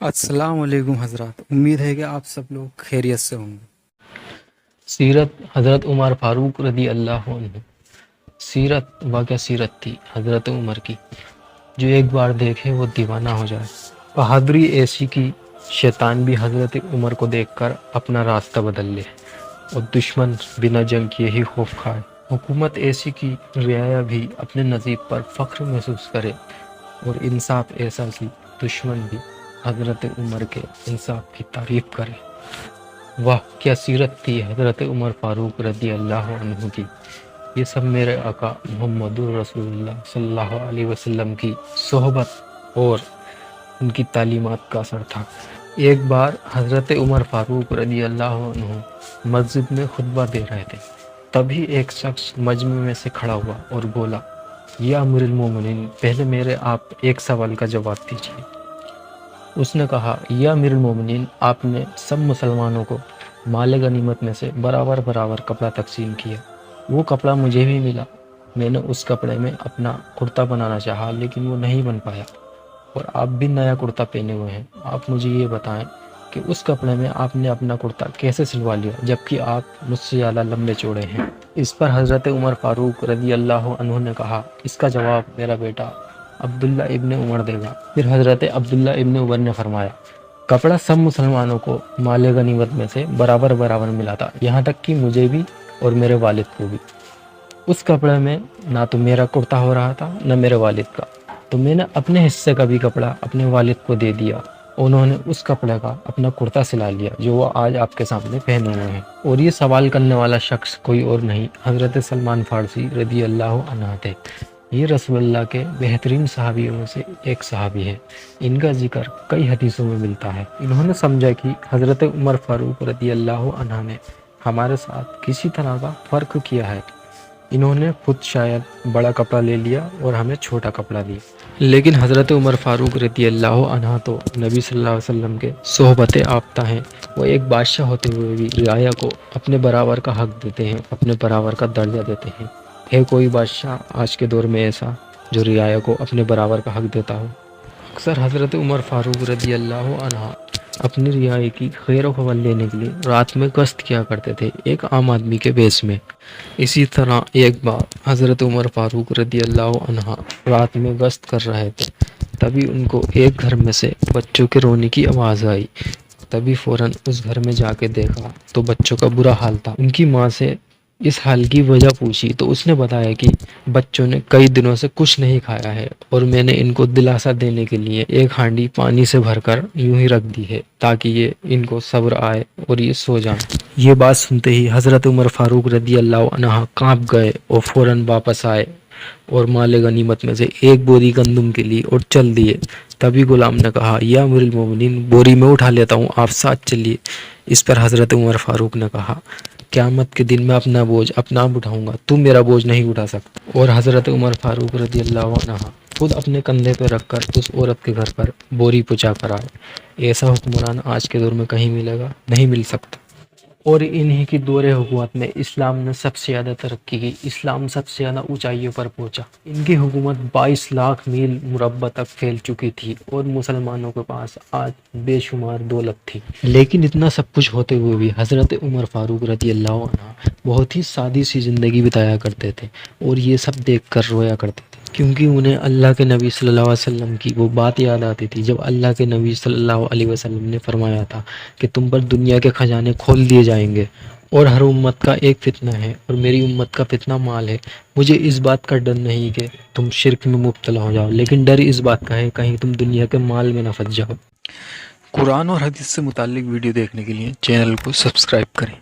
السلام علیکم حضرات، امید ہے کہ آپ سب لوگ خیریت سے ہوں گے۔ سیرت حضرت عمر فاروق رضی اللہ عنہ۔ سیرت واقعہ سیرت تھی حضرت عمر کی، جو ایک بار دیکھے وہ دیوانہ ہو جائے۔ بہادری ایسی کی شیطان بھی حضرت عمر کو دیکھ کر اپنا راستہ بدل لے اور دشمن بنا جنگ کیے ہی خوف کھائے۔ حکومت ایسی کی رعایا بھی اپنے نصیب پر فخر محسوس کرے، اور انصاف ایسا کی دشمن بھی حضرت عمر کے انصاف کی تعریف کرے۔ واہ کیا سیرت تھی حضرت عمر فاروق رضی اللہ عنہ کی۔ یہ سب میرے آقا محمد رسول اللہ صلی اللہ علیہ وسلم کی صحبت اور ان کی تعلیمات کا اثر تھا۔ ایک بار حضرت عمر فاروق رضی اللہ عنہ مسجد میں خطبہ دے رہے تھے، تبھی ایک شخص مجمع میں سے کھڑا ہوا اور بولا، یا امیر المومنین، پہلے میرے آپ ایک سوال کا جواب دیجیے۔ اس نے کہا، یا امیر المومنین، آپ نے سب مسلمانوں کو مال غنیمت میں سے برابر برابر کپڑا تقسیم کیا، وہ کپڑا مجھے بھی ملا۔ میں نے اس کپڑے میں اپنا کرتا بنانا چاہا لیکن وہ نہیں بن پایا، اور آپ بھی نیا کرتا پہنے ہوئے ہیں۔ آپ مجھے یہ بتائیں کہ اس کپڑے میں آپ نے اپنا کرتا کیسے سلوا لیا جبکہ آپ مجھ سے زیادہ لمبے چوڑے ہیں؟ اس پر حضرت عمر فاروق رضی اللہ عنہ نے کہا، اس کا جواب میرا بیٹا عبداللہ ابن عمر دے گا۔ پھر حضرت عبداللہ ابن عمر نے فرمایا، کپڑا سب مسلمانوں کو مال غنیمت میں سے برابر برابر ملا تھا، یہاں تک کہ مجھے بھی اور میرے والد کو بھی۔ اس کپڑے میں نہ تو میرا کرتا ہو رہا تھا نہ میرے والد کا، تو میں نے اپنے حصے کا بھی کپڑا اپنے والد کو دے دیا۔ انہوں نے اس کپڑے کا اپنا کرتا سلا لیا جو وہ آج آپ کے سامنے پہنے ہوئے ہیں۔ اور یہ سوال کرنے والا شخص کوئی اور نہیں، حضرت سلمان فارسی رضی اللہ عنہ تھے۔ یہ رسول اللہ کے بہترین صحابیوں میں سے ایک صحابی ہے۔ ان کا ذکر کئی حدیثوں میں ملتا ہے۔ انہوں نے سمجھا کہ حضرت عمر فاروق رضی اللہ عنہ نے ہمارے ساتھ کسی طرح کا فرق کیا ہے۔ انہوں نے خود شاید بڑا کپڑا لے لیا اور ہمیں چھوٹا کپڑا دیا، لیکن حضرت عمر فاروق رضی اللہ عنہ تو نبی صلی اللہ علیہ وسلم کے صحبت آفتہ ہیں۔ وہ ایک بادشاہ ہوتے ہوئے بھی رعایا کو اپنے برابر کا حق دیتے ہیں، اپنے برابر کا درجہ دیتے ہیں۔ ہے کوئی بادشاہ آج کے دور میں ایسا جو رعایا کو اپنے برابر کا حق دیتا ہو؟ اکثر حضرت عمر فاروق رضی اللہ عنہ اپنی رعایا کی خیر و خبر لینے کے لیے رات میں گشت کیا کرتے تھے، ایک عام آدمی کے بیس میں۔ اسی طرح ایک بار حضرت عمر فاروق رضی اللہ عنہ رات میں گشت کر رہے تھے، تبھی ان کو ایک گھر میں سے بچوں کے رونے کی آواز آئی۔ تبھی فوراً اس گھر میں جا کے دیکھا تو بچوں کا برا حال تھا۔ ان کی ماں سے اس حال کی وجہ پوچھی تو اس نے بتایا کہ بچوں نے کئی دنوں سے کچھ نہیں کھایا ہے، اور میں نے ان کو دلاسا دینے کے لیے ایک ہانڈی پانی سے بھر کر یوں ہی رکھ دی ہے تاکہ یہ ان کو صبر آئے اور یہ سو جائیں۔ یہ بات سنتے ہی حضرت عمر فاروق رضی اللہ عنہ کانپ گئے اور فوراً واپس آئے اور مال غنیمت میں سے ایک بوری گندم کے لیے اور چل دیے۔ تبھی غلام نے کہا، یا امیر المومنین، بوری میں اٹھا لیتا ہوں، آپ ساتھ چلیے۔ اس پر حضرت عمر فاروق نے کہا، قیامت کے دن میں اپنا بوجھ اپنا اٹھاؤں گا، تم میرا بوجھ نہیں اٹھا سکتا۔ اور حضرت عمر فاروق رضی اللہ عنہ خود اپنے کندھے پہ رکھ کر اس عورت کے گھر پر بوری پہنچا کر آئے۔ ایسا حکمران آج کے دور میں کہیں ملے گا؟ نہیں مل سکتا۔ اور انہی کی دور حکومت میں اسلام نے سب سے زیادہ ترقی کی، اسلام سب سے زیادہ اونچائیوں پر پہنچا۔ ان کی حکومت 22 لاکھ میل مربع تک پھیل چکی تھی اور مسلمانوں کے پاس آج بے شمار دولت تھی۔ لیکن اتنا سب کچھ ہوتے ہوئے بھی حضرت عمر فاروق رضی اللہ عنہ بہت ہی سادی سی زندگی بتایا کرتے تھے، اور یہ سب دیکھ کر رویا کرتے تھے، کیونکہ انہیں اللہ کے نبی صلی اللہ علیہ وسلم کی وہ بات یاد آتی تھی جب اللہ کے نبی صلی اللہ علیہ وسلم نے فرمایا تھا کہ تم پر دنیا کے خزانے کھول دیے جائیں گے، اور ہر امت کا ایک فتنہ ہے اور میری امت کا فتنہ مال ہے۔ مجھے اس بات کا ڈر نہیں کہ تم شرک میں مبتلا ہو جاؤ، لیکن ڈر اس بات کا ہے کہیں تم دنیا کے مال میں نہ پھنس جاؤ۔ قرآن اور حدیث سے متعلق ویڈیو دیکھنے کے لیے چینل کو سبسکرائب کریں۔